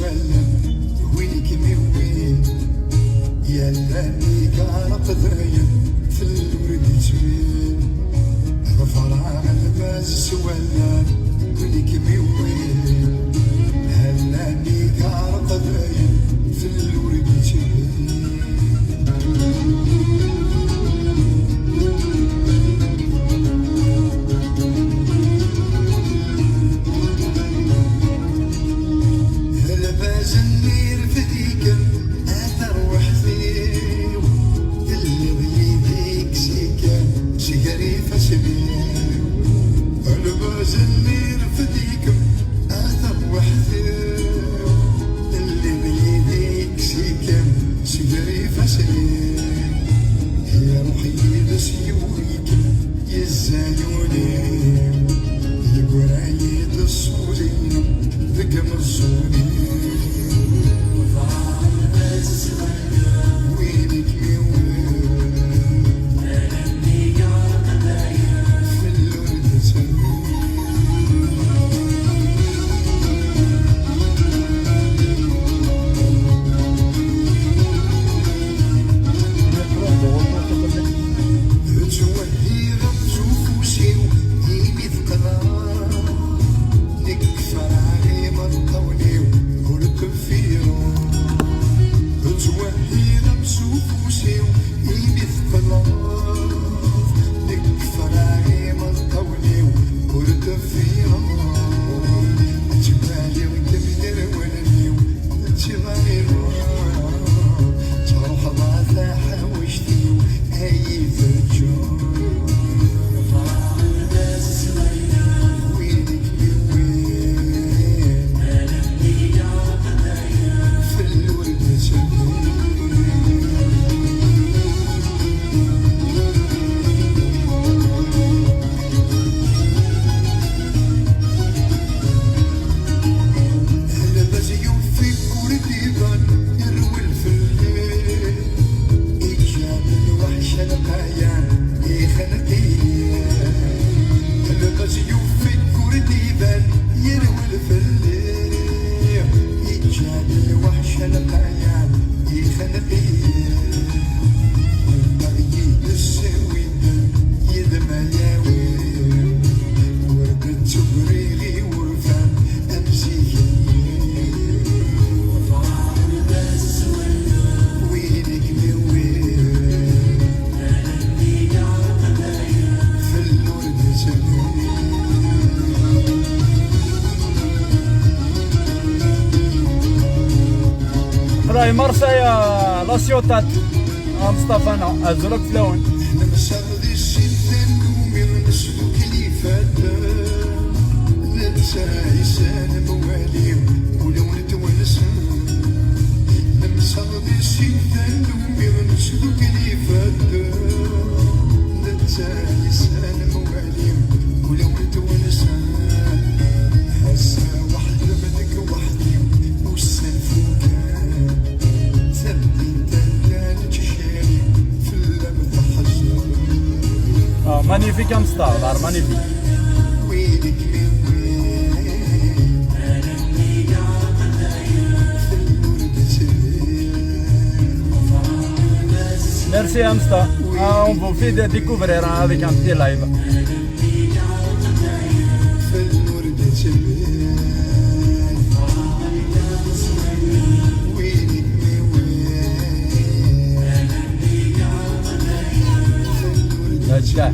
سوالا وينك وين يا لاني كارق ذايا في الورد زوين غفرع الباس سوالا وينك وين هلاني كارق ذايا في الورد زوين راهي مرسايا لا سيوطات مصطفى انا ازرق فلون احنا مساغدي السنتين نومي نسلو كليفات ننسى عيسان مواليم ولو نتونسن مساغدي السنتين نومي نسلو كليفات ننسى عيسان مواليم ولو نتونسن حاسة وحدة منك وحدي والسلف مانيفيك امستار مانيفيك ميرسي امستار on vous fait découvrir avec un petit live. Yeah.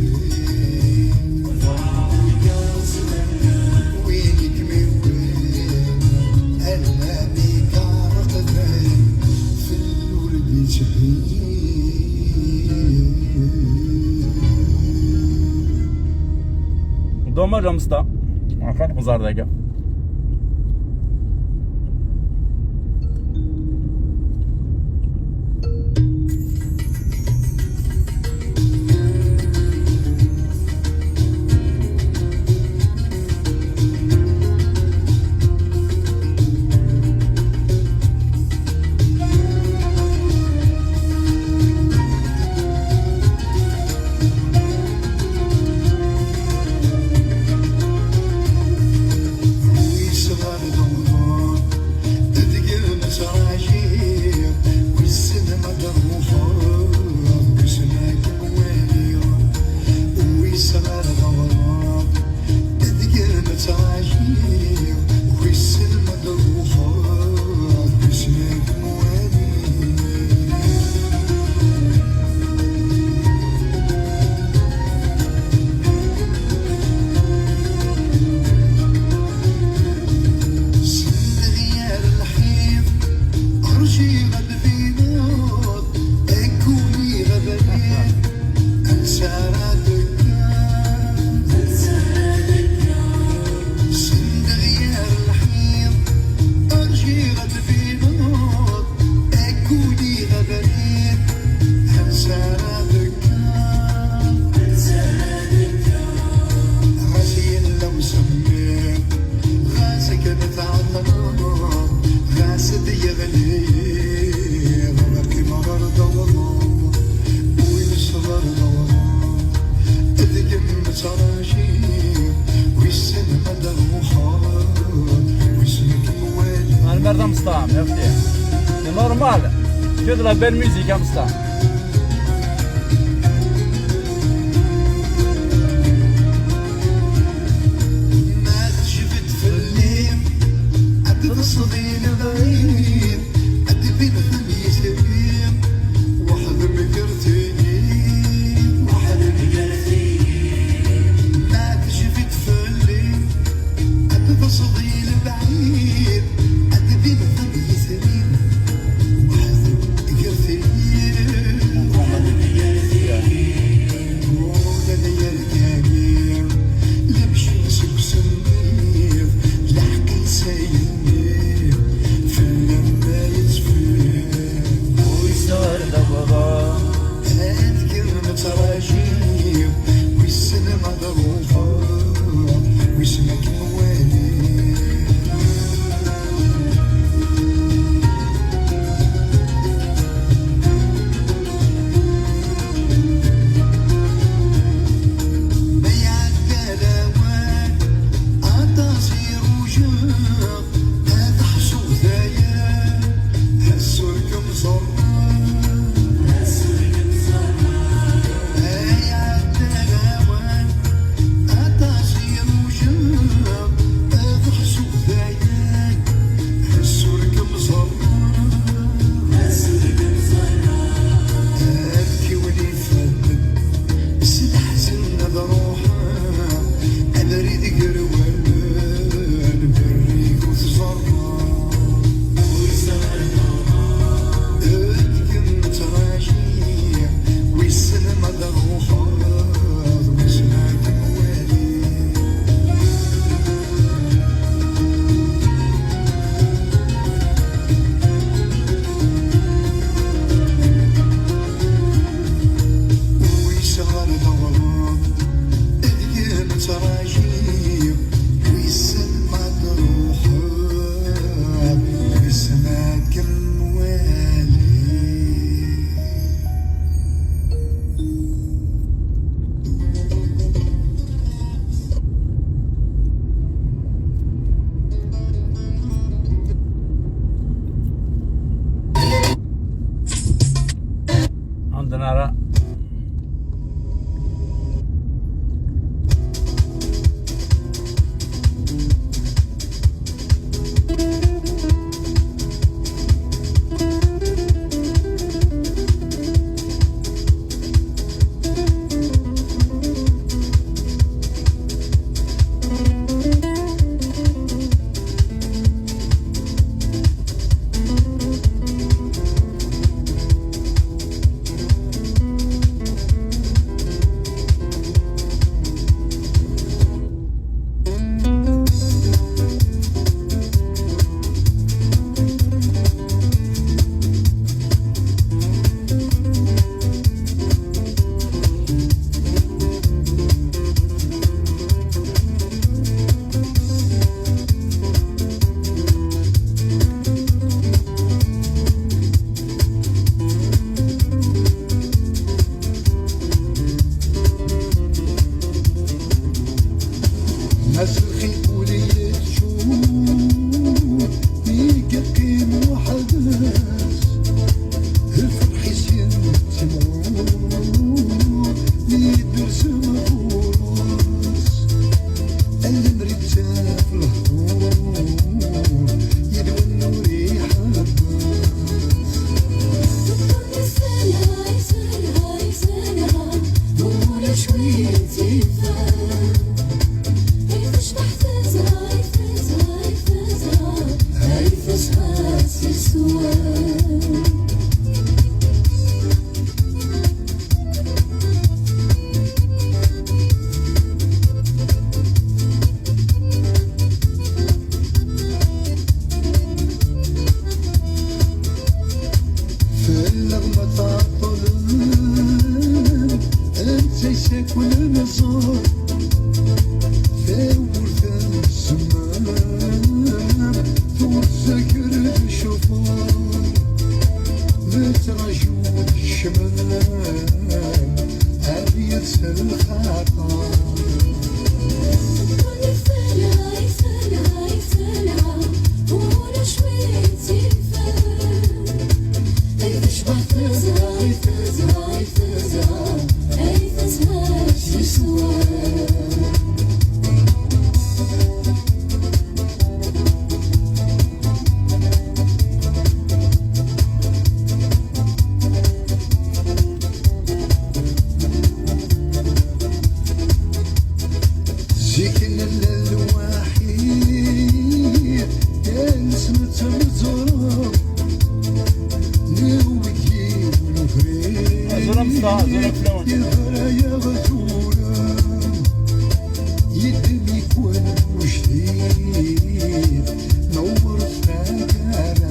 دوما جامستا عفوا بزار دقيقة مرد مستام يا اختي سي نورمال في de la belle musique à مستام ما تجبد في الليل تصدي لبعيد أدبي بثني سبيل واحد مقرتيني واحد مقرتيني ما تجبد في الليل تصدي لبعيد أدبي بثني سبيل واحد مقرتيني واحد مقرتيني ولا ليا الكامل لمشي نسوق سنيف لحقي سايل تراجيب والسنة مضروفة واسمك موالي بيع الدلوات عطاسير وجاق هذا حصول ذايا هالسلك مصرف عندنا رأ شوية زيفة كيفاش نحتاج بين الواحد كان سمت مزرم نوكي ونفريد زلم صا زلم فلون يظهر يا غدورة يدمي كون وجديد نور فاكرة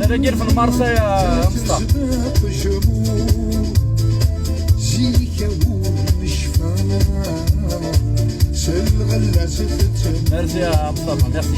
رجل في المرسى يا مصطفى ميرسي يا مصطفى ميرسي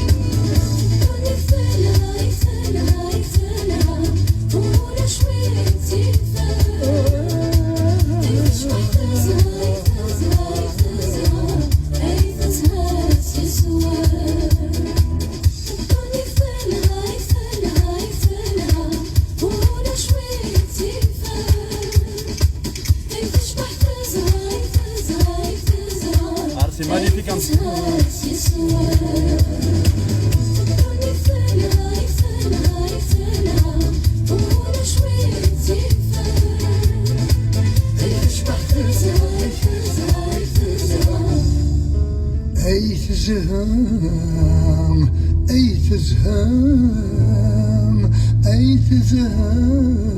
C'est magnifique hein. أي تزهام أي تزهام أي تزهام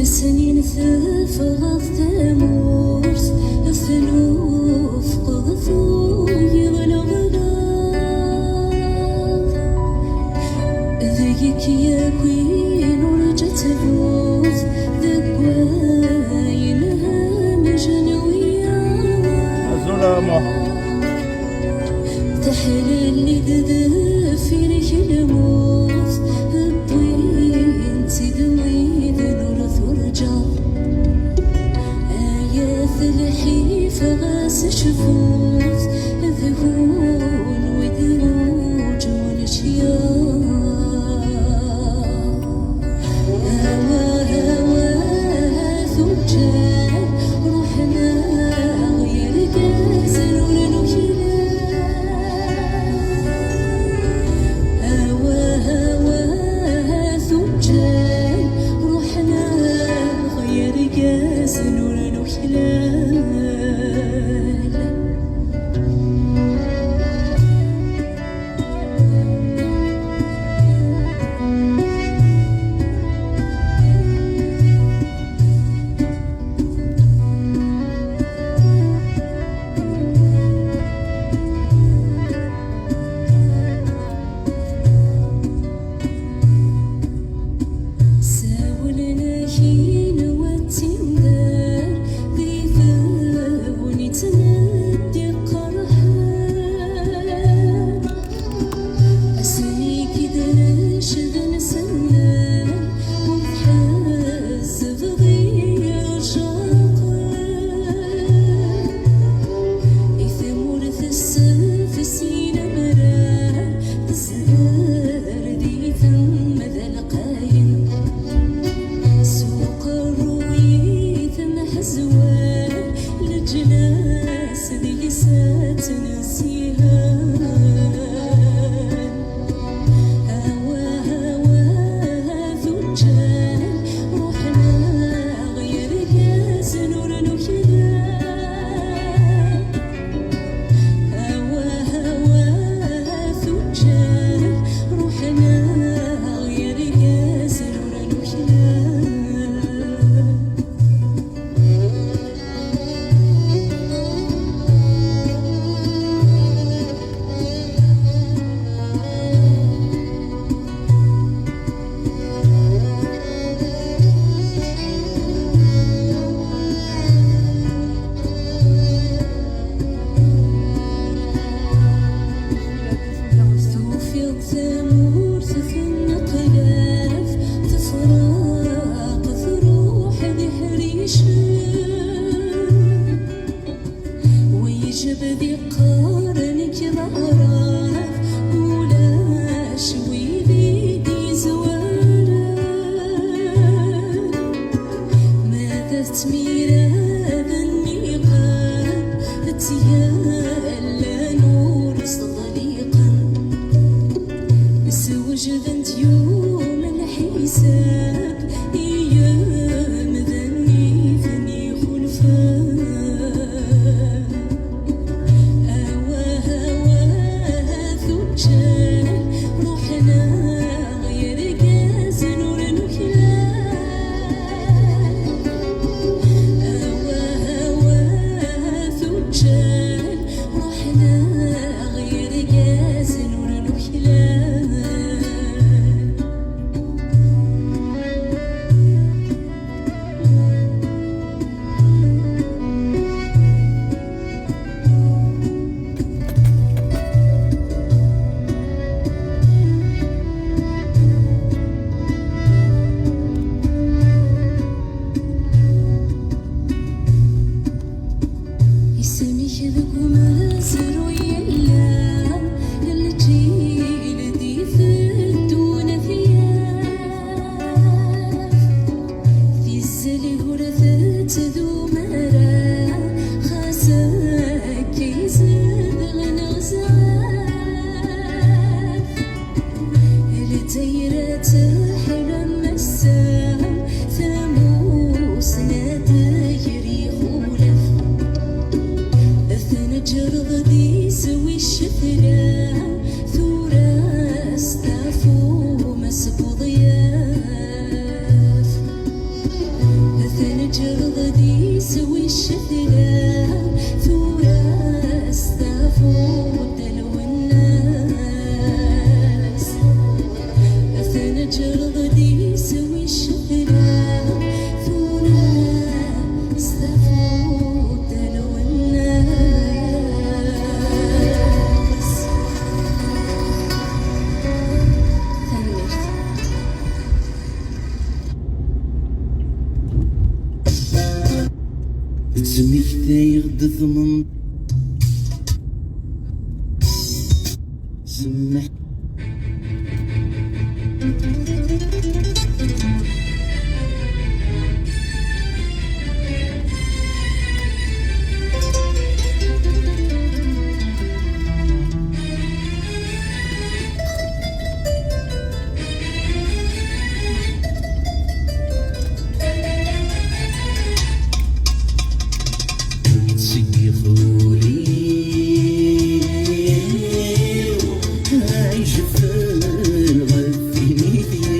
سنين ثفغ ثمورس الثلوف قذفو يغلغلاغ ذيك يا كوين ورجت بوث ذكواين هامجنويا تحل اللي دذفين الموت الطين تدوي آيات الحيف غاس شفوت ذهون وذروج والاشياء هوا هوا ثجان روحنا غير كازل ولنكلا عايش في الغد في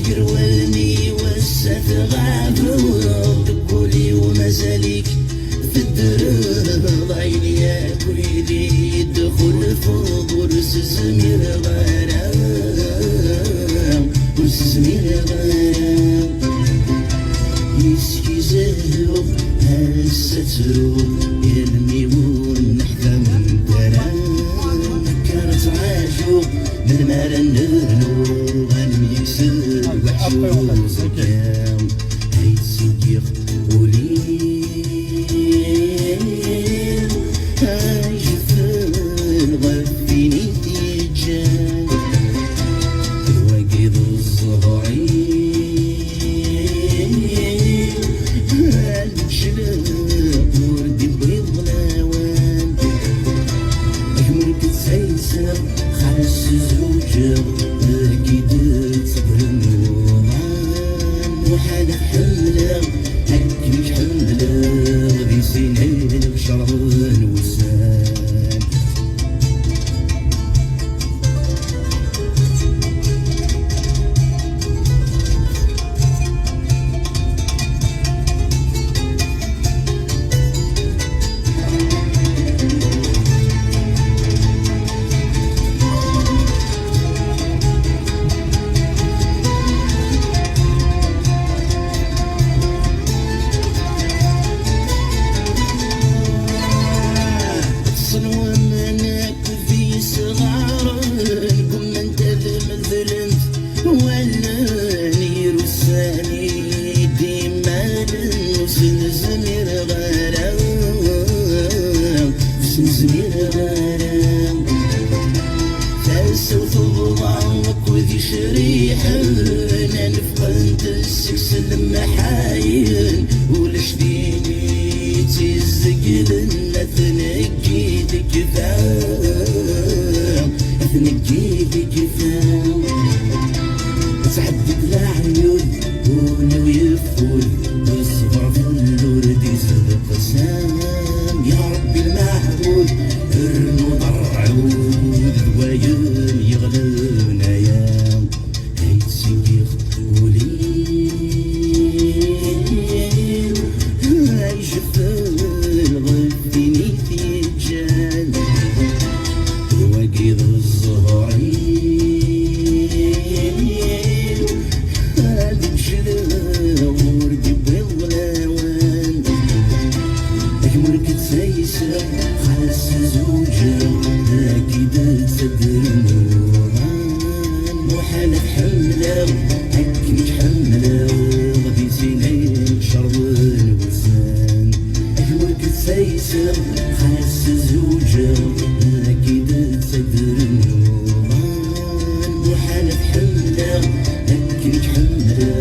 تقرولني وسات غابو تقولي ومازاليك في الدرب عيني يا كويدي يدخل فوق ورس زمير غرام ورس زمير غرام يسكي زهو هالسترو يرمي ونحكم درام كانت عاشو من المال النرنو غنميكسر وحشو كام هيت سيديق وليل هاجفن غفيني تيجان الواقيد الزهرين هالجلاب وردي بيض لاوان أجمل كتسيسر خالص زوجة أكيد تبرم وضان وحالة حملة هكيك حملة ذي سنين بشرب وسان شريحة أنا نفقد السكس المحاين ولشديني تزقل تنقيت كفاح تنقيت كفاح تعدد العيون ولو يفول الصغر في الورد يسبق سام يا ربي المعبود ارنو ضر عود ذوايم يغلبنا يا سيديق وليل هايجفن غفيني تيجان الواقيد الزهرين هادي بشلا وردي بيض لاوان أجمل كتسيسر خاص زوجة أكيد تسدر نوران وحالة حملة هكيك حملة غدي سنين شرب الوسان أجمل كتسيسر خاص زوجة أكيد تسدر نوران وحالة حملة هكيك حملة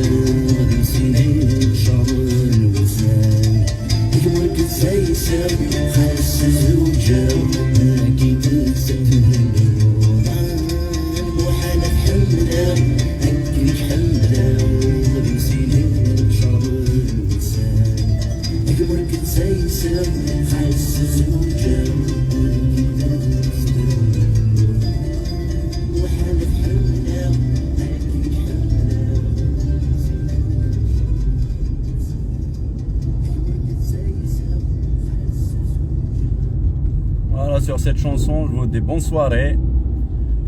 غدي سنين شرب الوسان أجمل كتسيسر خاص زوجة أكيد تسدر نوران وحالة حملة هكيك حملة غدي سنين شرب الوسان أجمل كتسيسر خاص زوجة أكيد تسدر نوران وحالة حملة هكيك حملة Voilà, sur cette chanson, je vous dis bonne soirée.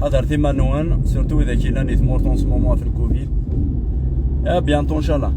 حضرتي منون surtout إذا كي لاني تمورت en ce moment في الكوفيد. Et à bientôt, Inch'Allah.